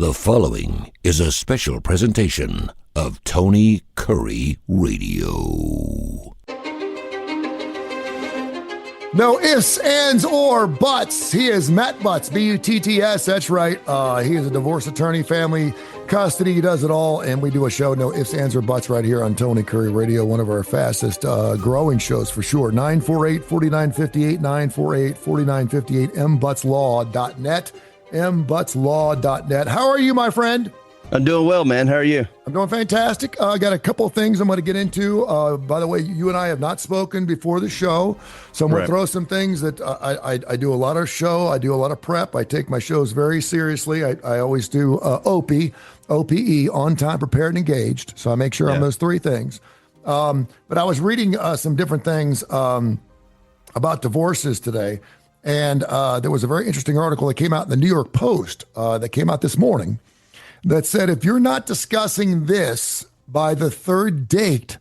The following is a special presentation of Tony Kurre Radio. No ifs, ands, or buts. He is Matt Butts, B-U-T-T-S. That's right. He is a divorce attorney, family custody. He does it all, and we do a show, No Ifs, Ands, or Buts, right here on Tony Kurre Radio, one of our fastest growing shows for sure. 948-4958, 948-4958, mbutslaw.net, mbutslaw.net. How are you, my friend? I'm doing well, man. How are you? I'm doing fantastic. I got a couple of things I'm going to get into. By the way, you and I have not spoken before the show, so I'm going to throw some things that I do a lot of show. I do a lot of prep. I take my shows very seriously. I always do OPE, on time, prepared, and engaged. So I make sure on those three things. But I was reading some different things about divorces today, and there was a very interesting article that came out in the New York Post that came out this morning that said, if you're not discussing this by the third date,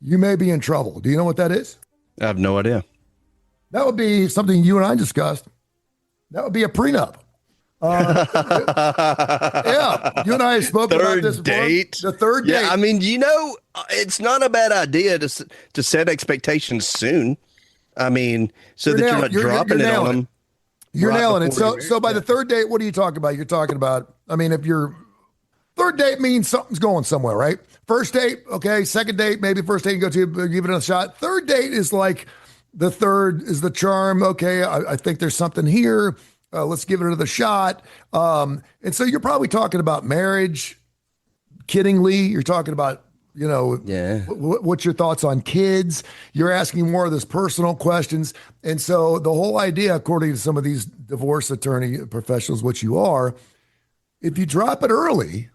you may be in trouble. Do you know what that is? I have no idea. That would be something you and I discussed. That would be a prenup. Yeah, you and I have spoken about this before. Date? The third date. Yeah, I mean, it's not a bad idea to set expectations soon. I mean, so that you're not dropping it on them. You're nailing it. So by the third date, what are you talking about? You're talking about, I mean, if your third date means something's going somewhere, right? First date, okay. Second date, maybe first date you go to, give it a shot. Third date is like the third is the charm. Okay, I think there's something here. Let's give it another shot. And so you're probably talking about marriage. Kiddingly, you're talking about, what's your thoughts on kids? You're asking more of those personal questions. And so the whole idea, according to some of these divorce attorney professionals, which you are, if you drop it early,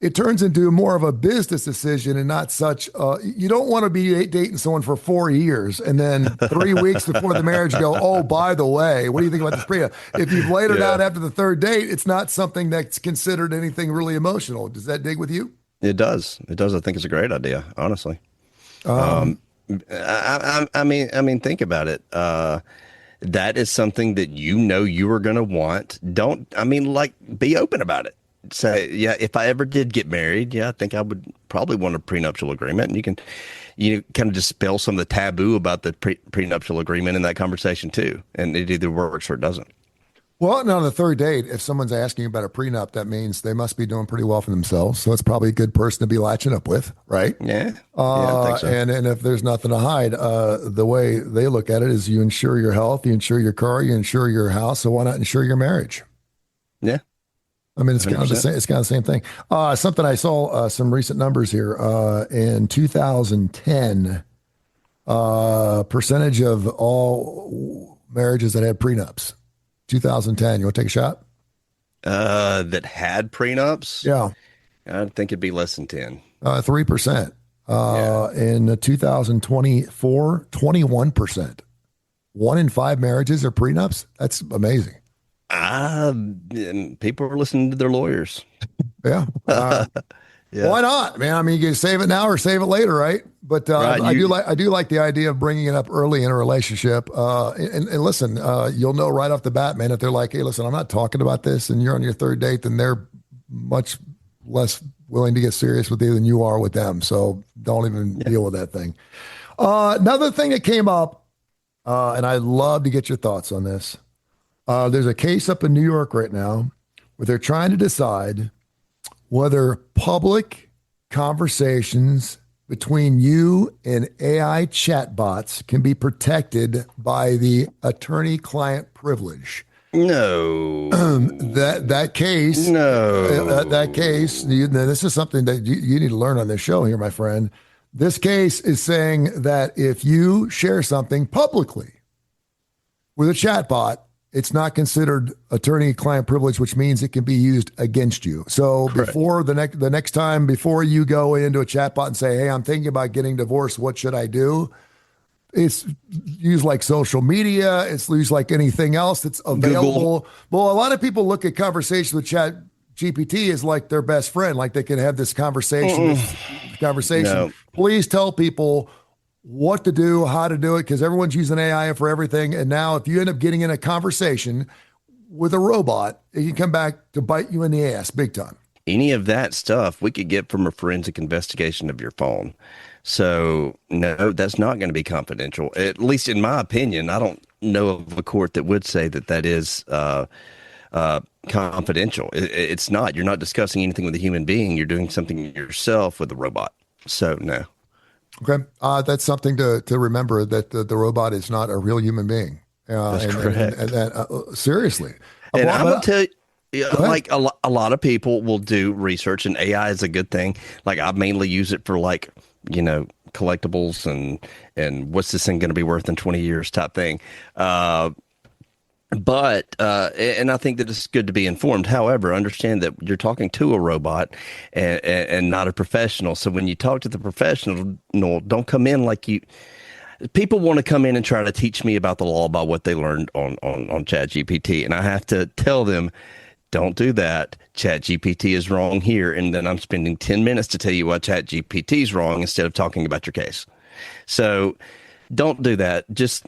it turns into more of a business decision and not such, you don't want to be dating someone for 4 years and then 3 weeks before the marriage go, oh, by the way, what do you think about this prenup? If you've laid it out after the third date, it's not something that's considered anything really emotional. Does that dig with you? It does. It does. I think it's a great idea, honestly. I mean, think about it. That is something that you are going to want. Be open about it. Say, if I ever did get married, I think I would probably want a prenuptial agreement. And you can, kind of dispel some of the taboo about the prenuptial agreement in that conversation too. And it either works or it doesn't. Well, and on the third date, if someone's asking about a prenup, that means they must be doing pretty well for themselves. So it's probably a good person to be latching up with, right? Yeah. I think so. And if there's nothing to hide, the way they look at it is you insure your health, you insure your car, you insure your house. So why not insure your marriage? Yeah. I mean, it's kind of the same. It's kind of the same thing. Something I saw some recent numbers here in 2010. Percentage of all marriages that had prenups. 2010. You want to take a shot? That had prenups? Yeah. I think it'd be less than 10. 3%. In 2024, 21%. 1 in 5 marriages are prenups. That's amazing. People are listening to their lawyers. Yeah. Why not, man? I mean, you can save it now or save it later, right? But I do like the idea of bringing it up early in a relationship. And listen, you'll know right off the bat, man, if they're like, hey, listen, I'm not talking about this, and you're on your third date, then they're much less willing to get serious with you than you are with them. So don't even deal with that thing. Another thing that came up, and I'd love to get your thoughts on this. There's a case up in New York right now where they're trying to decide whether public conversations between you and AI chatbots can be protected by the attorney-client privilege. No. That case. No. That case. This is something that you need to learn on this show here, my friend. This case is saying that if you share something publicly with a chatbot, it's not considered attorney-client privilege, which means it can be used against you. So Correct. Before the next time, before you go into a chatbot and say, hey, I'm thinking about getting divorced, what should I do? It's used like social media. It's used like anything else that's available. Google. Well, a lot of people look at conversations with Chat GPT as like their best friend, like they can have this conversation. No. Please tell people what to do, how to do it, because everyone's using AI for everything. And now if you end up getting in a conversation with a robot, it can come back to bite you in the ass big time. Any of that stuff we could get from a forensic investigation of your phone. So no, that's not going to be confidential. At least in my opinion, I don't know of a court that would say that that is confidential. It's not. You're not discussing anything with a human being. You're doing something yourself with a robot. So no. Okay, that's something to remember, that the robot is not a real human being. That's correct. And that seriously. And I'm gonna tell you. Yeah, like a lot of people will do research, and AI is a good thing. Like I mainly use it for collectibles and what's this thing going to be worth in 20 years type thing. And I think that it's good to be informed. However, understand that you're talking to a robot and not a professional. So when you talk to the professional, don't come in like you. People want to come in and try to teach me about the law by what they learned on ChatGPT, and I have to tell them, don't do that. ChatGPT is wrong here, and then I'm spending 10 minutes to tell you why ChatGPT is wrong instead of talking about your case. So don't do that. Just,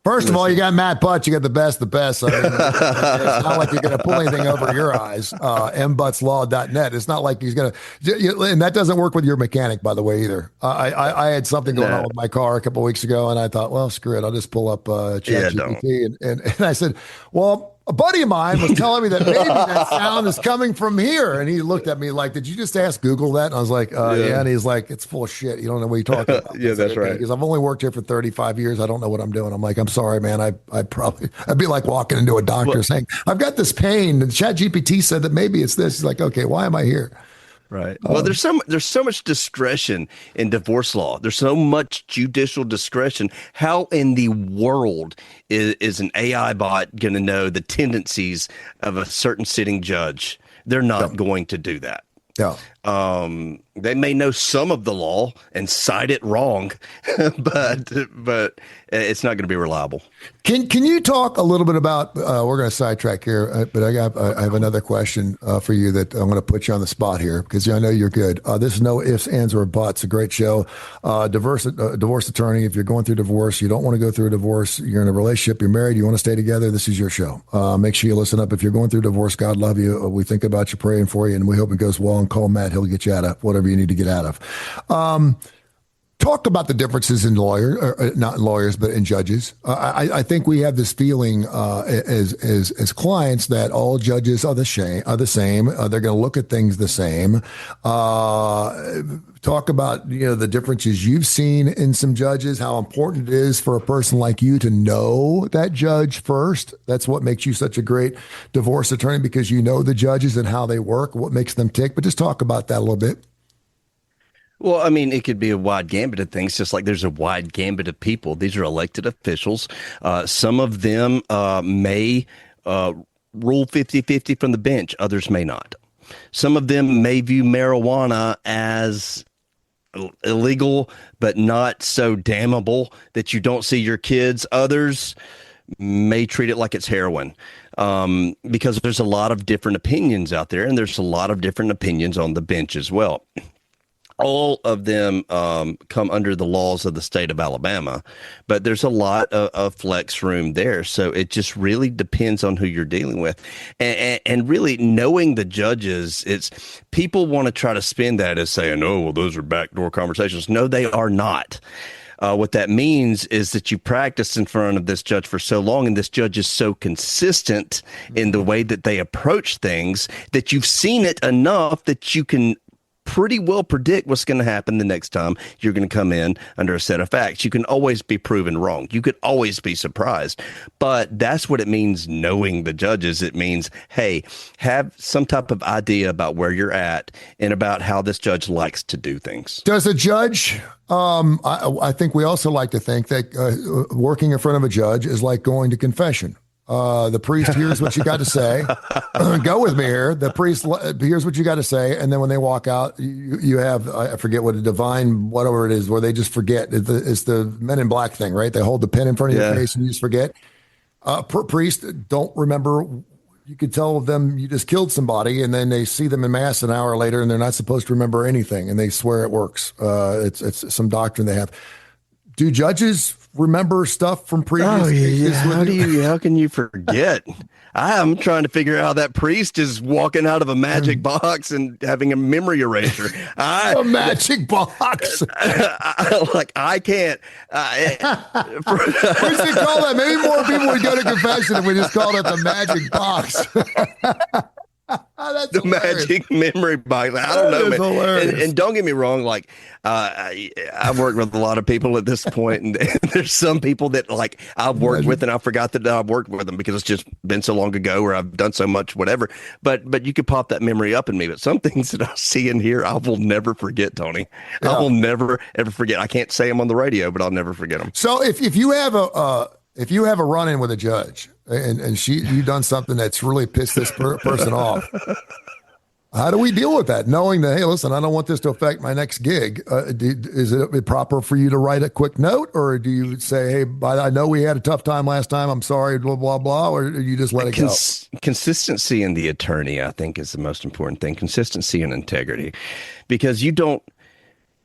First of all, you got Matt Butts. You got the best. I mean, it's not like you're going to pull anything over your eyes. mbutslaw.net. It's not like he's going to, and that doesn't work with your mechanic, by the way, either. I had something going on with my car a couple of weeks ago, and I thought, well, screw it. I'll just pull up ChatGPT. And I said, well, a buddy of mine was telling me that maybe that sound is coming from here. And he looked at me like, did you just ask Google that? And I was like, yeah. And he's like, it's full of shit. You don't know what you're talking about. Yeah, that's right. Because I've only worked here for 35 years. I don't know what I'm doing. I'm like, I'm sorry, man. I'd be like walking into a doctor saying, I've got this pain. And ChatGPT said that maybe it's this. He's like, okay, why am I here? Right. Well, there's so much discretion in divorce law. There's so much judicial discretion. How in the world is an AI bot going to know the tendencies of a certain sitting judge? They're not going to do that. Yeah. They may know some of the law and cite it wrong, but it's not going to be reliable. Can you talk a little bit about? We're going to sidetrack here, but I have another question for you that I'm going to put you on the spot here, because I know you're good. This is no ifs, ands, or buts. A great show. Divorce attorney. If you're going through divorce, you don't want to go through a divorce. You're in a relationship. You're married. You want to stay together. This is your show. Make sure you listen up. If you're going through divorce, God love you. We think about you, praying for you, and we hope it goes well. And call Matt. He'll get you out of whatever you need to get out of. Talk about the differences in not in lawyers, but in judges. I think we have this feeling as clients that all judges are the same. They're going to look at things the same. Talk about the differences you've seen in some judges. How important it is for a person like you to know that judge first. That's what makes you such a great divorce attorney, because you know the judges and how they work, what makes them tick. But just talk about that a little bit. Well, I mean, it could be a wide gambit of things, just like there's a wide gambit of people. These are elected officials. Some of them may rule 50-50 from the bench. Others may not. Some of them may view marijuana as illegal, but not so damnable that you don't see your kids. Others may treat it like it's heroin, because there's a lot of different opinions out there, and there's a lot of different opinions on the bench as well. All of them come under the laws of the state of Alabama, but there's a lot of flex room there. So it just really depends on who you're dealing with. And really knowing the judges, people want to try to spin that as saying, oh, well, those are backdoor conversations. No, they are not. What that means is that you practiced in front of this judge for so long, and this judge is so consistent in the way that they approach things that you've seen it enough that you can pretty well predict what's going to happen the next time you're going to come in under a set of facts. You can always be proven wrong. You could always be surprised. But that's what it means knowing the judges. It means, hey, have some type of idea about where you're at and about how this judge likes to do things. Does a judge, I think we also like to think that working in front of a judge is like going to confession. The priest hears what you got to say. Go with me here. The priest hears what you got to say, and then when they walk out, you have, I forget what, a divine whatever it is, where they just forget. It's the Men in Black thing, right? They hold the pen in front of your face and you just forget. Priest don't remember. You could tell them you just killed somebody, and then they see them in mass an hour later, and they're not supposed to remember anything, and they swear it works. It's some doctrine they have. do judges remember stuff from previous cases? How can you forget? I'm trying to figure out how that priest is walking out of a magic box and having a memory eraser. A magic box. I can't. We should call that. Maybe more people would go to confession if we just called it the magic box. That's the hilarious. magic memory box. I don't know, man. And don't get me wrong. Like, I've worked with a lot of people at this point, and there's some people that like I've worked with, and I forgot that I've worked with them because it's just been so long ago, or I've done so much, whatever. But you could pop that memory up in me. But some things that I see in here, I will never forget, Tony. Yeah. I will never ever forget. I can't say them on the radio, but I'll never forget them. So if you have a run-in with a judge and you've done something that's really pissed this person off, how do we deal with that? Knowing that, hey, listen, I don't want this to affect my next gig. Is it proper for you to write a quick note, or do you say, hey, I know we had a tough time last time, I'm sorry, blah, blah, blah, or do you just let it go? Consistency in the attorney, I think, is the most important thing. Consistency and integrity, because you don't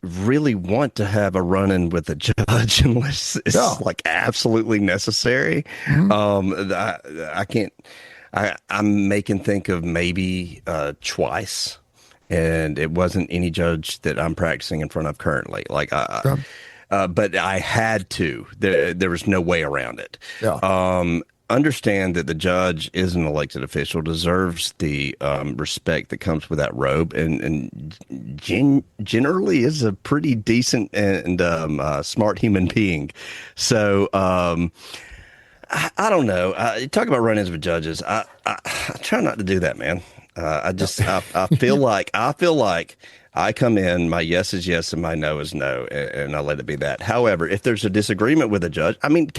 really want to have a run-in with a judge unless it's like absolutely necessary. Mm-hmm. I can't. I'm making think of maybe twice, and it wasn't any judge that I'm practicing in front of currently. Like, but I had to. There was no way around it. Yeah. Understand that the judge is an elected official, deserves the respect that comes with that robe, and generally is a pretty decent and smart human being. So I don't know. You talk about run-ins with judges. I try not to do that, man. I feel like I come in, my yes is yes and my no is no, and I let it be that. However, if there's a disagreement with a judge, I mean,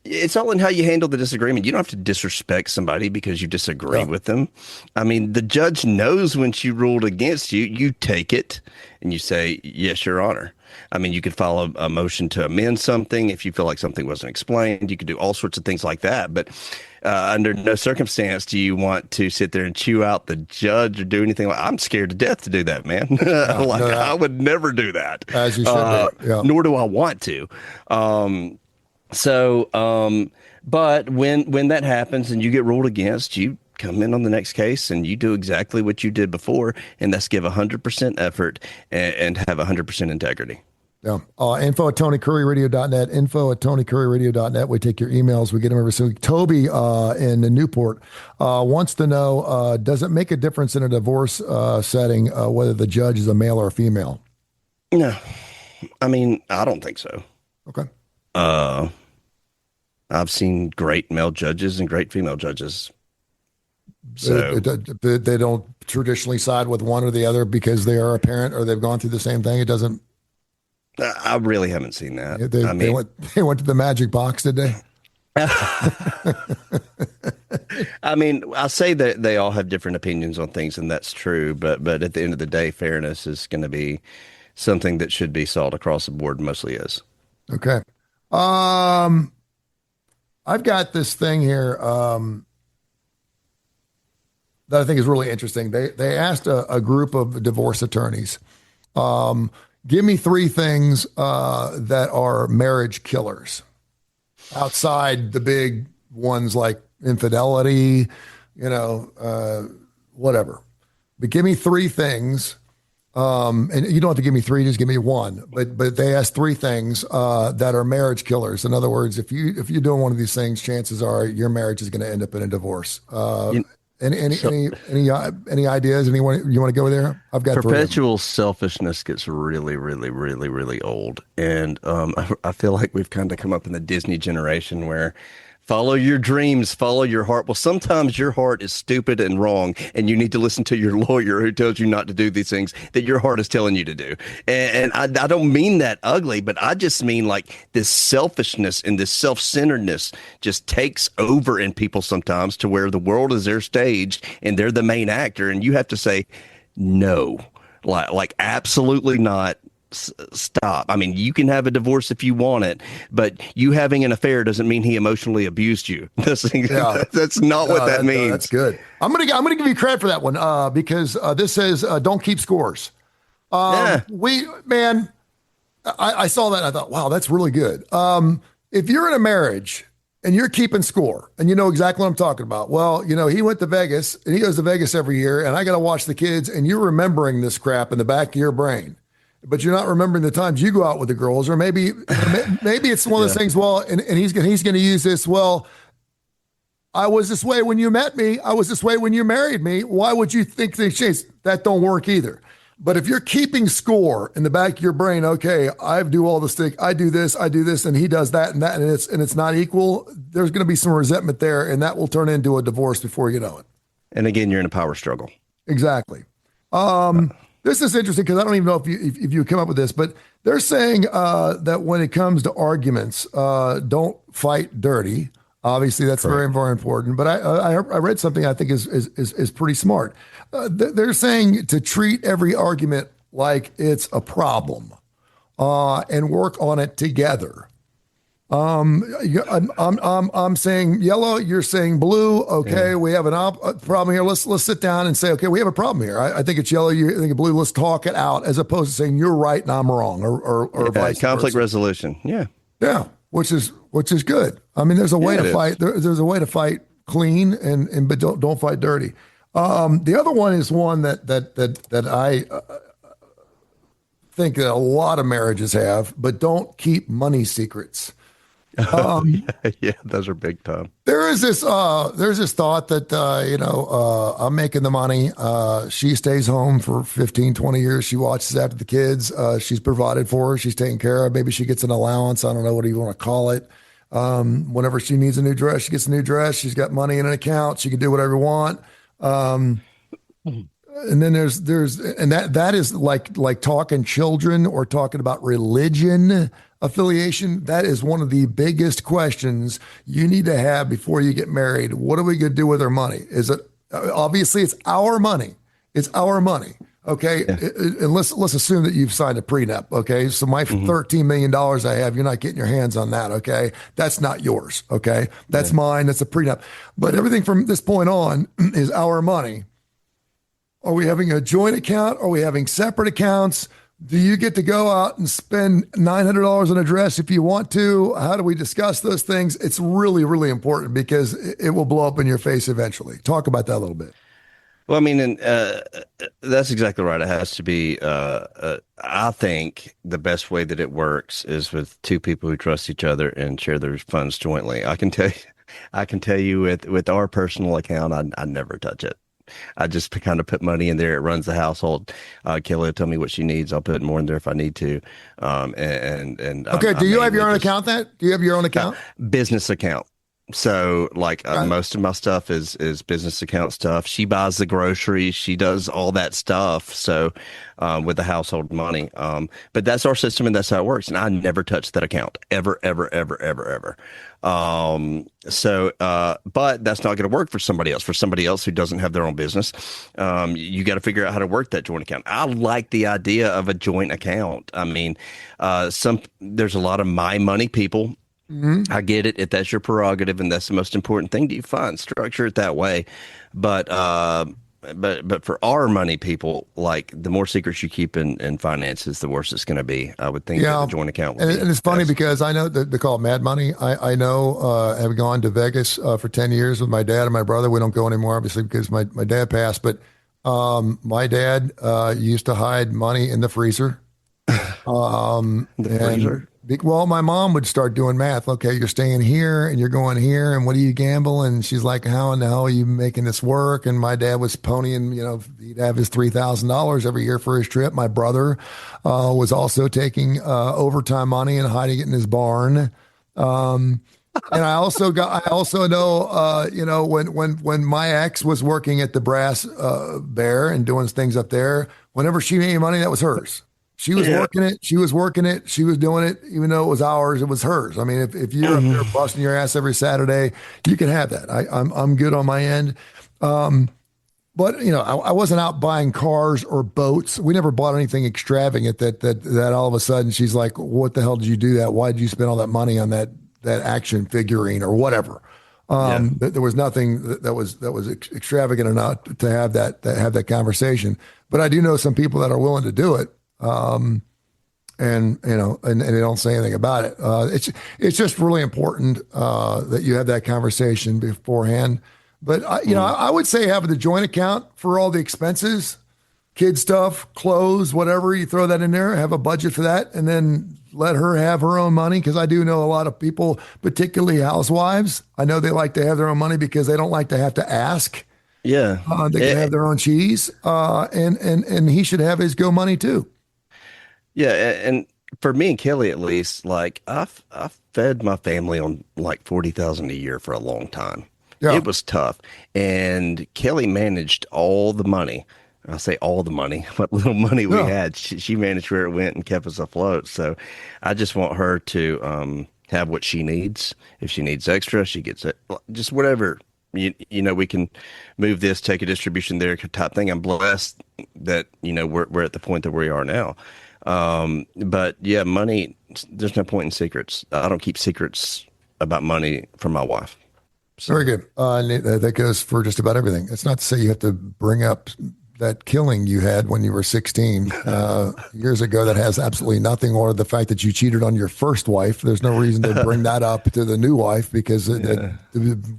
it's all in how you handle the disagreement. You don't have to disrespect somebody because you disagree with them. I mean, the judge knows when she ruled against you, you take it and you say, yes, Your Honor. I mean, you could file a motion to amend something if you feel like something wasn't explained. You could do all sorts of things like that. But under no circumstance do you want to sit there and chew out the judge or do anything I'm scared to death to do that, man. I would never do that. As you should. Nor do I want to. But when that happens and you get ruled against, you come in on the next case and you do exactly what you did before, and that's give 100% effort and have 100% integrity. Yeah. Info at TonyCurryRadio.net. Info at TonyCurryRadio.net. We take your emails. We get them every single week. Toby in Newport wants to know, does it make a difference in a divorce setting whether the judge is a male or a female? No. I mean, I don't think so. Okay. I've seen great male judges and great female judges. So they don't traditionally side with one or the other because they are a parent or they've gone through the same thing. It doesn't. I really haven't seen that. They went to the magic box, did they? I mean, I say that they all have different opinions on things, and that's true. But at the end of the day, fairness is going to be something that should be sought across the board. Mostly is. Okay. I've got this thing here that I think is really interesting. They asked a group of divorce attorneys, give me 3 things that are marriage killers outside the big ones like infidelity, whatever. But give me 3 things. And you don't have to give me 3, just give me 1. But they asked 3 things that are marriage killers. In other words, if you're doing one of these things, chances are your marriage is going to end up in a divorce. Any ideas? Anyone you want to go there? I've got perpetual selfishness gets really, really, really, really old, and I feel like we've kind of come up in the Disney generation where follow your dreams, follow your heart. Well, sometimes your heart is stupid and wrong, and you need to listen to your lawyer who tells you not to do these things that your heart is telling you to do. And I don't mean that ugly, but I just mean like this selfishness and this self-centeredness just takes over in people sometimes to where the world is their stage and they're the main actor, and you have to say no, like absolutely not. Stop. I mean, you can have a divorce if you want it, but you having an affair doesn't mean he emotionally abused you. That's not what that means. That's good. I'm gonna give you credit for that one because this says don't keep scores. I saw that. And I thought, wow, that's really good. If you're in a marriage and you're keeping score and you know exactly what I'm talking about, well, he went to Vegas and he goes to Vegas every year and I got to watch the kids and you're remembering this crap in the back of your brain, but you're not remembering the times you go out with the girls, or maybe it's one of those things. Well, and he's going to use this. Well, I was this way when you met me. I was this way when you married me. Why would you think things change? That don't work either. But if you're keeping score in the back of your brain, okay, I do all this thing, I do this, and he does that and that, and it's not equal, there's going to be some resentment there, and that will turn into a divorce before you know it. And again, you're in a power struggle. Exactly. This is interesting because I don't even know if you come up with this, but they're saying that when it comes to arguments, don't fight dirty. Obviously, that's very, very important. But I read something I think is pretty smart. They're saying to treat every argument like it's a problem and work on it together. I'm saying yellow, you're saying blue. Okay, we have a problem here. Let's sit down and say, okay, we have a problem here. I think it's yellow, you think it's blue. Let's talk it out, as opposed to saying you're right and I'm wrong, or vice conflict versa. Resolution. Yeah. Which is good. I mean, there's a way to fight. There's a way to fight clean but don't fight dirty. The other one is one that I think that a lot of marriages have, but don't keep money secrets. Yeah, those are big time. There's this thought that, I'm making the money. She stays home for 15, 20 years. She watches after the kids. She's provided for her. She's taken care of. Maybe she gets an allowance. I don't know what you want to call it. Whenever she needs a new dress, she gets a new dress. She's got money in an account. She can do whatever you want. And then there's that is like talking children or talking about religion affiliation. That is one of the biggest questions you need to have before you get married. What are we going to do with our money? Is it obviously it's our money? It's our money. Okay. Yeah. And let's assume that you've signed a prenup. Okay. So my $13 million I have, you're not getting your hands on that. Okay. That's not yours. Okay. That's mine. That's a prenup. But everything from this point on is our money. Are we having a joint account? Are we having separate accounts? Do you get to go out and spend $900 on a dress if you want to? How do we discuss those things? It's really, really important because it will blow up in your face eventually. Talk about that a little bit. Well, I mean, and that's exactly right. It has to be, I think the best way that it works is with two people who trust each other and share their funds jointly. I can tell you with our personal account, I never touch it. I just kind of put money in there. It runs the household. Kelly will tell me what she needs. I'll put more in there if I need to. Okay. Do you have your own account then? Do you have your own account? Business account. So most of my stuff is business account stuff. She buys the groceries. She does all that stuff. So, with the household money. But that's our system and that's how it works. And I never touch that account ever. But that's not going to work for somebody else who doesn't have their own business. You got to figure out how to work that joint account. I like the idea of a joint account. I mean, there's a lot of my money people. Mm-hmm. I get it. If that's your prerogative and that's the most important thing to you, fine, structure it that way. But for our money people, like the more secrets you keep in finances, the worse it's going to be. I would think that the joint account would and it's funny because I know that they call it mad money. I know I've gone to Vegas for 10 years with my dad and my brother. We don't go anymore, obviously, because my dad passed. But my dad used to hide money in the freezer. Freezer? Well, my mom would start doing math. Okay, you're staying here and you're going here, and what do you gamble? And she's like, how in the hell are you making this work? And my dad was ponying, he'd have his $3,000 every year for his trip. My brother was also taking overtime money and hiding it in his barn. And I also know, when my ex was working at the Brass Bear and doing things up there, whenever she made money, that was hers. She was working it. She was working it. She was doing it. Even though it was ours, it was hers. I mean, if you're up there busting your ass every Saturday, you can have that. I'm good on my end. But I wasn't out buying cars or boats. We never bought anything extravagant that all of a sudden she's like, what the hell did you do that? Why did you spend all that money on that action figurine or whatever? There was nothing that was extravagant enough to have that conversation. But I do know some people that are willing to do it. and and they don't say anything about it. It's just really important that you have that conversation beforehand. But I would say having the joint account for all the expenses, kid stuff, clothes, whatever, you throw that in there, have a budget for that, and then let her have her own money. Because I do know a lot of people, particularly housewives, I know they like to have their own money because they don't like to have to ask. Yeah. They can have their own cheese, and he should have his go money too. Yeah, and for me and Kelly, at least, like I've fed my family on like 40,000 a year for a long time. Yeah. It was tough, and Kelly managed all the money. I say all the money, what little money we had. She managed where it went and kept us afloat. So I just want her to have what she needs. If she needs extra, she gets it. Just whatever. We can move this, take a distribution there type thing. I'm blessed that, we're at the point that we are now. But yeah, money, there's no point in secrets. I don't keep secrets about money from my wife. So. Very good. That goes for just about everything. It's not to say you have to bring up that killing you had when you were 16 years ago. That has absolutely nothing, or the fact that you cheated on your first wife. There's no reason to bring that up to the new wife, because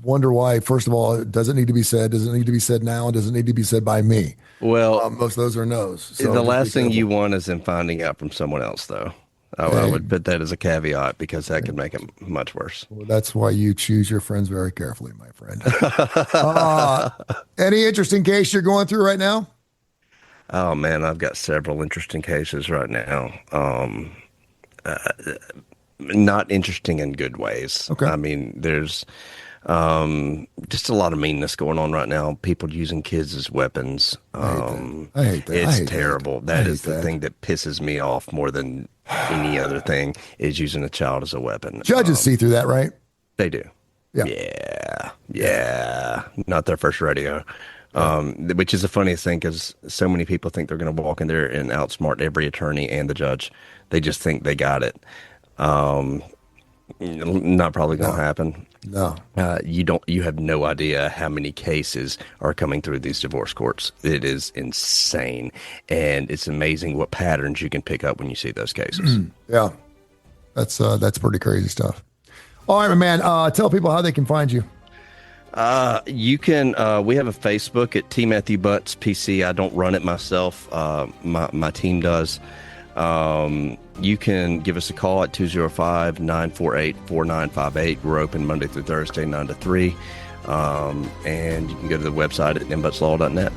wonder why. First of all, does it need to be said? Does it need to be said now? Does it need to be said by me? Well, most of those are no's. So the last thing you want is them finding out from someone else, though. I would put that as a caveat, because that could make it much worse. Well, that's why you choose your friends very carefully, my friend. Any interesting case you're going through right now? Oh, man, I've got several interesting cases right now. Not interesting in good ways. Okay. I mean, there's just a lot of meanness going on right now. People using kids as weapons. I hate that. It's terrible. That is the thing that pisses me off more than any other thing, is using a child as a weapon. Judges see through that, right? They do. Yeah. Not their first rodeo. Which is the funniest thing, because so many people think they're going to walk in there and outsmart every attorney and the judge. They just think they got it. Not probably going to happen. No. You have no idea how many cases are coming through these divorce courts. It is insane. And it's amazing what patterns you can pick up when you see those cases. Yeah. That's pretty crazy stuff. All right, my man. Tell people how they can find you. You can, we have a Facebook at T Matthew Butts PC. I don't run it myself. My team does. You can give us a call at 205-948-4958. We're open Monday through Thursday, 9 to 3. And you can go to the website at mbutslaw.net.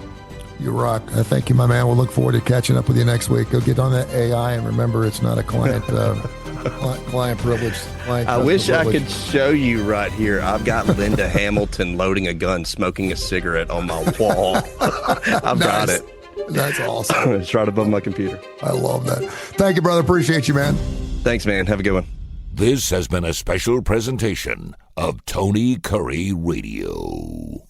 You rock. Thank you, my man. We'll look forward to catching up with you next week. Go get on that AI, and remember, it's not a client client privilege. I wish I could show you right here. I've got Linda Hamilton loading a gun, smoking a cigarette on my wall. I've got it. That's awesome. It's right above my computer. I love that. Thank you, brother. Appreciate you, man. Thanks, man. Have a good one. This has been a special presentation of Tony Kurre Radio.